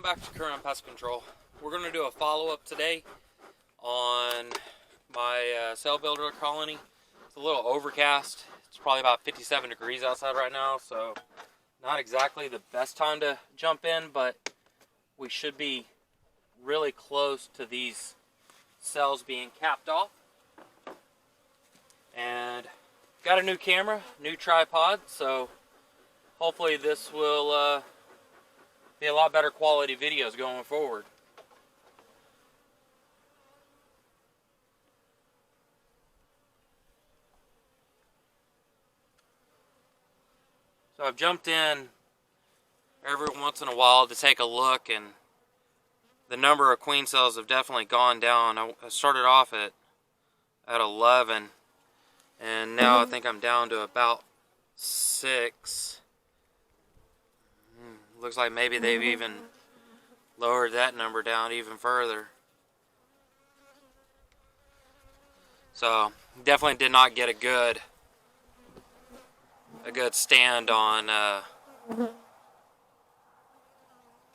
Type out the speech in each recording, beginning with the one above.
back to Current Pest Control. We're going to do a follow-up today on my cell builder colony. It's a little overcast. It's probably about 57 degrees outside right now, so not exactly the best time to jump in, but we should be really close to these cells being capped off. And got a new camera, new tripod, so hopefully this will be a lot better quality videos going forward. So I've jumped in every once in a while to take a look, and the number of queen cells have definitely gone down. I started off at 11, and now I think I'm down to about 6. Looks like maybe they've even lowered that number down even further. So definitely did not get a good stand on the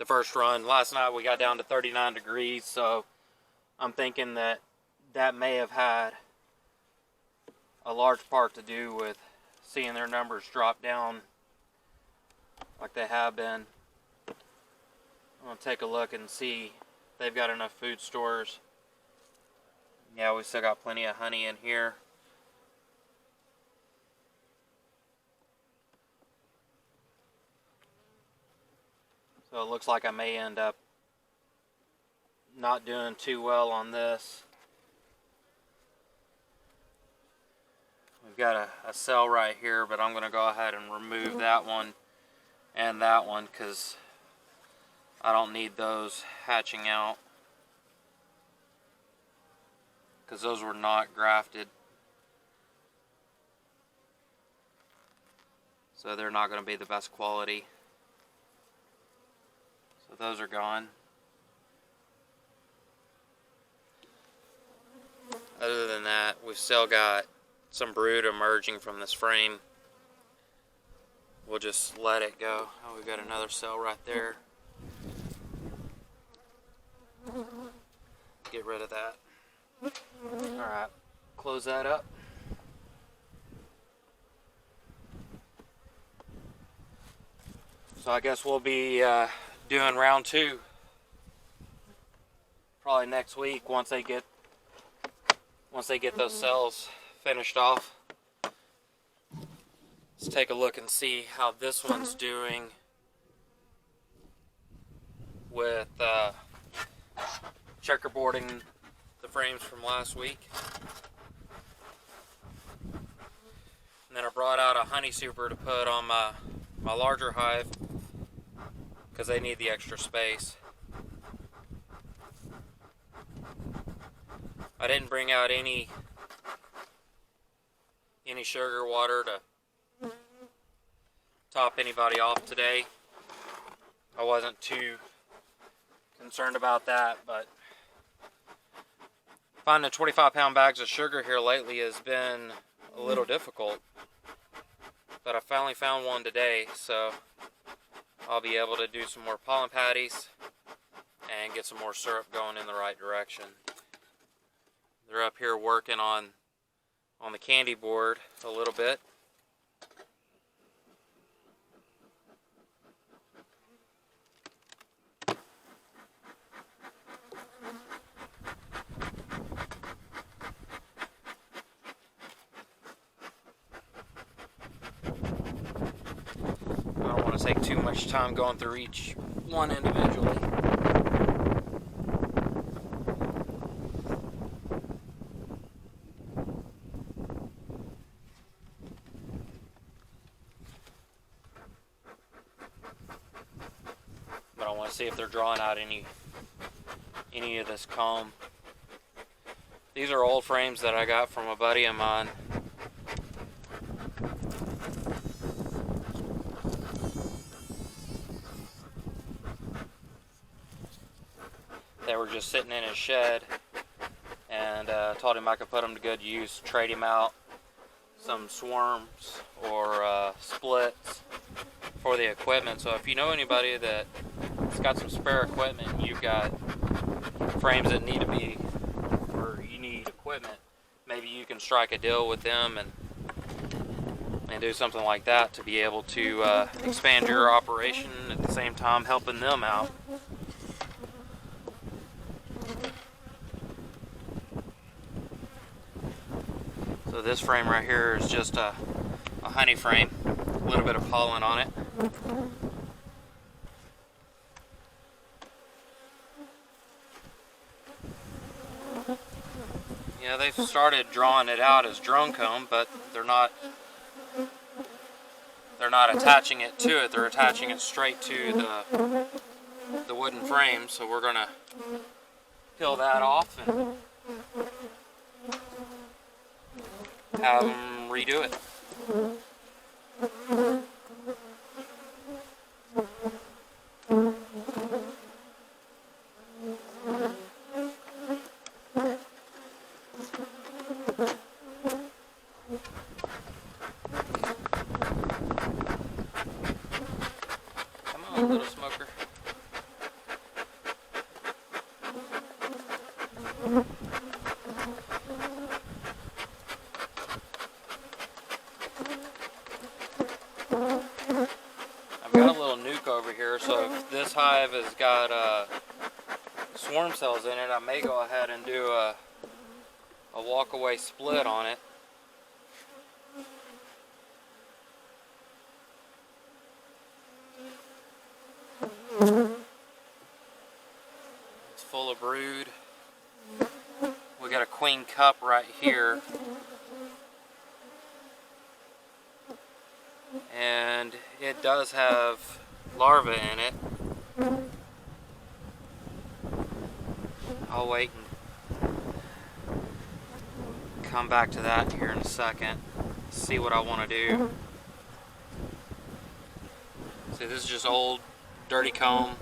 first run. Last night we got down to 39 degrees, so I'm thinking that that may have had a large part to do with seeing their numbers drop down like they have been. I'm going to take a look and see if they've got enough food stores. Yeah, we still got plenty of honey in here. So it looks like I may end up not doing too well on this. We've got a cell right here, but I'm going to go ahead and remove that one and that one because I don't need those hatching out, because those were not grafted. So they're not going to be the best quality. So those are gone. Other than that, we've still got some brood emerging from this frame. We'll just let it go. Oh, we've got another cell right there. Get rid of that. Alright, close that up. So I guess we'll be doing round 2 probably next week once they get those cells finished off. Let's take a look and see how this one's doing with checkerboarding the frames from last week. And then I brought out a honey super to put on my larger hive because they need the extra space. I didn't bring out any sugar water to top anybody off today. I wasn't too concerned about that, but finding 25-pound bags of sugar here lately has been a little difficult. But I finally found one today, so I'll be able to do some more pollen patties and get some more syrup going in the right direction. They're up here working on the candy board a little bit. I don't want to take too much time going through each one individually. But I want to see if they're drawing out any of this comb. These are old frames that I got from a buddy of mine. They were just sitting in his shed, and told him I could put them to good use, trade him out some swarms or splits for the equipment. So if you know anybody that it's got some spare equipment, you've got frames that need to be, or you need equipment, maybe you can strike a deal with them and do something like that to be able to expand your operation at the same time helping them out. So this frame right here is just a honey frame, a little bit of pollen on it. Yeah, they've started drawing it out as drone comb, but they're not attaching it to it. They're attaching it straight to the wooden frame. So we're gonna peel that off and have them redo it. Come on, little smoker. I've got a little nuke over here, so if this hive has got swarm cells in it, I may go ahead and do a walk-away split on it. It's full of brood. We got a queen cup right here. And it does have larvae in it. I'll wait and come back to that here in a second. See what I want to do. See, this is just old, dirty comb.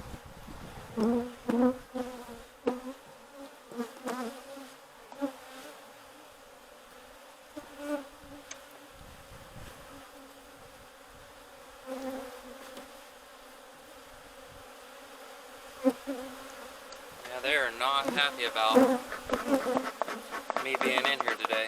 Yeah, they are not happy about me being in here today.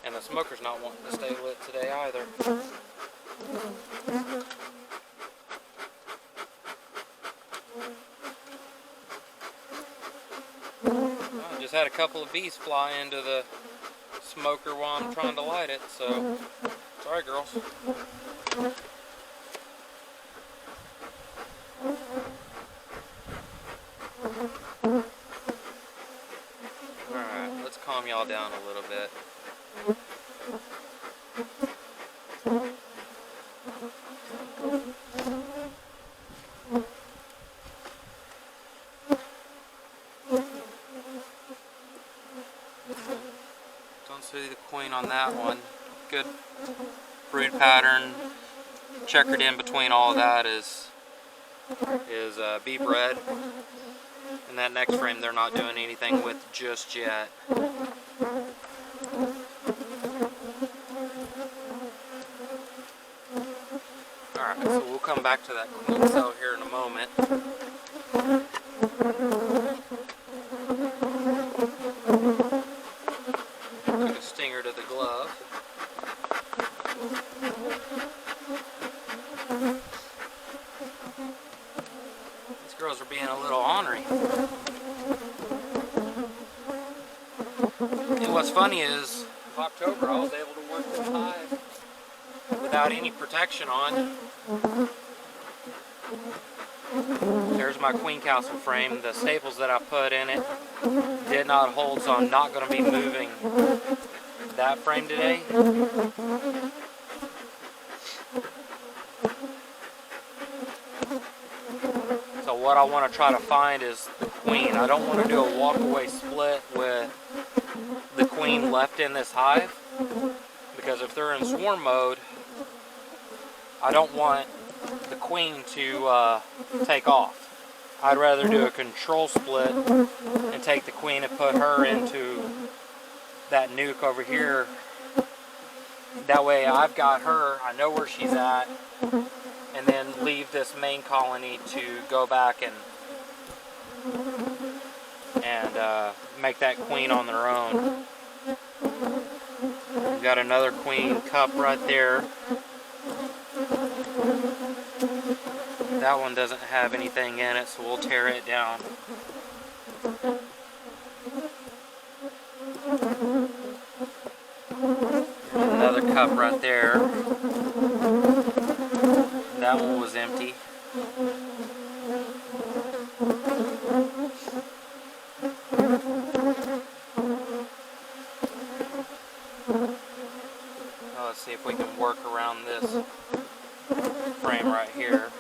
And the smoker's not wanting to stay lit today either. I just had a couple of bees fly into the smoker while I'm trying to light it, so sorry girls. Alright, let's calm y'all down a little bit. Don't see the queen on that one. Good brood pattern. Checkered in between all of that is bee bread. And that next frame they're not doing anything with just yet. Alright, so we'll come back to that queen cell here in a moment. Took a stinger to the glove. These girls are being a little ornery. And what's funny is, October I was able to work this hive without any protection on. There's my queen castle frame. The staples that I put in it did not hold, so I'm not going to be moving that frame today. So what I want to try to find is the queen. I don't want to do a walk-away split with the queen left in this hive, because if they're in swarm mode, I don't want the queen to take off. I'd rather do a control split and take the queen and put her into that nuke over here. That way I've got her, I know where she's at, and then leave this main colony to go back and make that queen on their own. We've got another queen cup right there. That one doesn't have anything in it, so we'll tear it down. Another cup right there. That one was empty. Now let's see if we can work around this frame right here.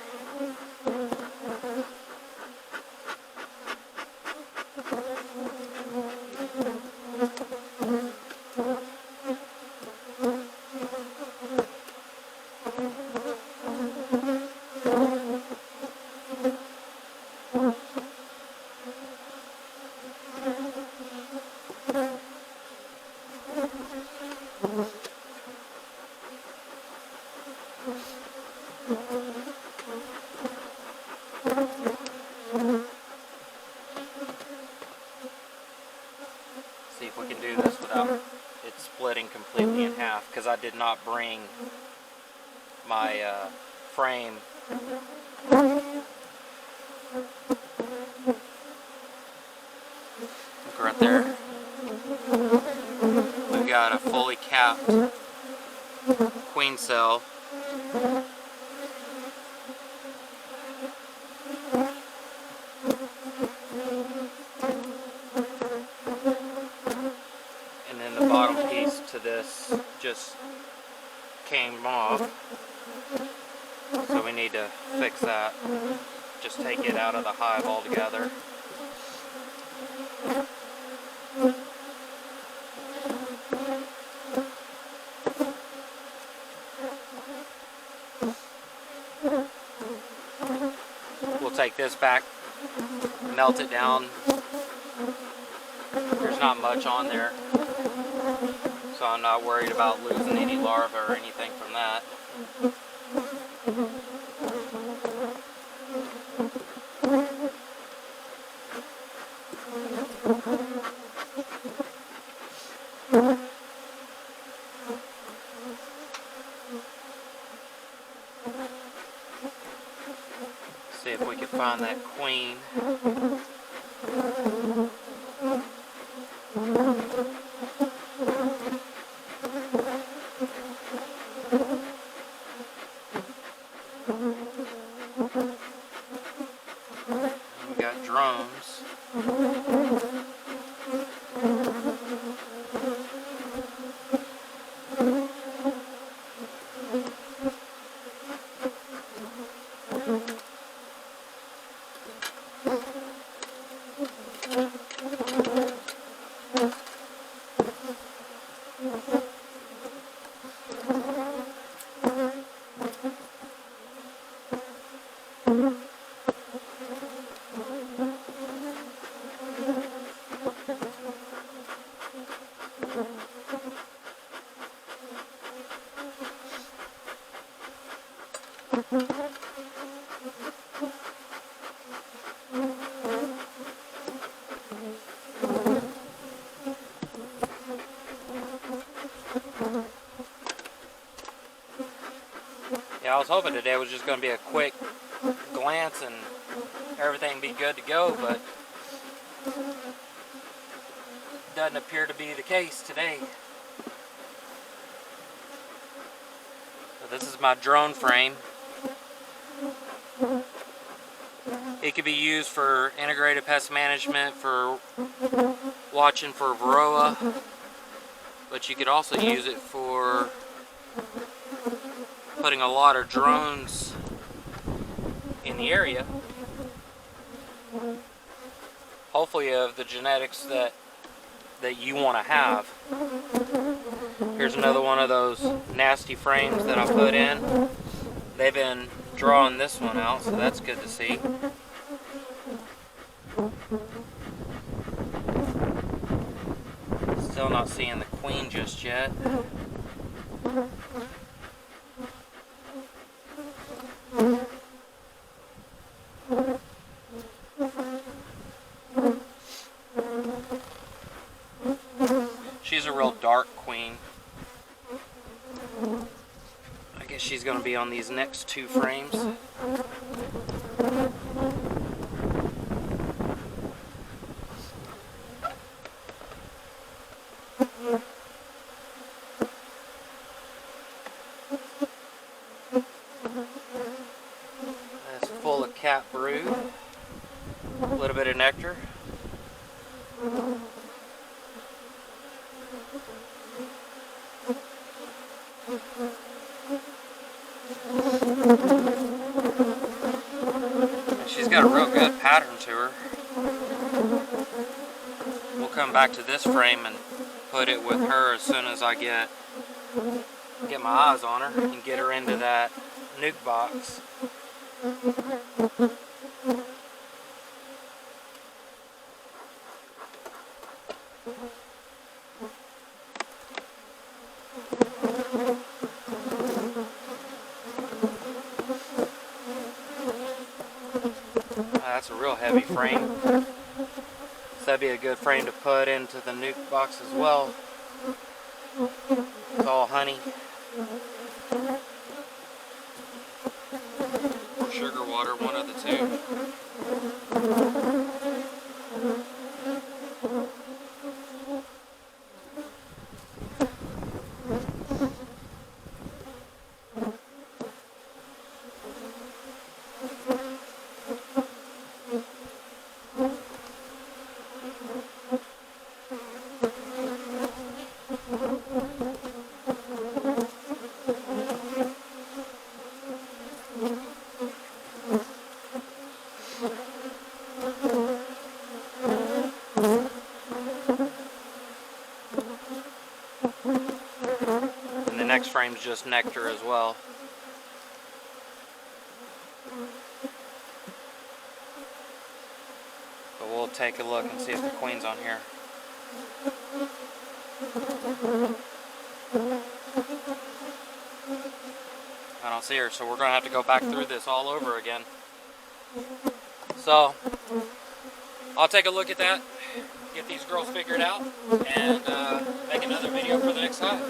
See if we can do this without it splitting completely in half, because I did not bring my frame. Look right there. We've got a fully capped queen cell. And then the bottom piece to this just came off, so we need to fix that. Just take it out of the hive altogether. We'll take this back, melt it down. There's not much on there, so I'm not worried about losing any larvae or anything from that. See if we can find that queen. We got drones. Yeah, I was hoping today was just going to be a quick glance and everything be good to go, but doesn't appear to be the case today. So this is my drone frame. It could be used for integrated pest management, for watching for varroa, but you could also use it for putting a lot of drones in the area. Hopefully of the genetics that you want to have. Here's another one of those nasty frames that I put in. They've been drawing this one out, so that's good to see. Still not seeing the queen just yet. She's a real dark queen. I guess she's going to be on these next two frames. That's full of cat brood. A little bit of nectar. She's got a real good pattern to her. We'll come back to this frame and put it with her as soon as I get my eyes on her and get her into that nuke box. That's a real heavy frame. So that'd be a good frame to put into the nuke box as well. It's all honey. Or sugar water, one of the two. And the next frame's just nectar as well. But we'll take a look and see if the queen's on here. I don't see her, so we're going to have to go back through this all over again. So, I'll take a look at that, get these girls figured out, and make another video for the next hive.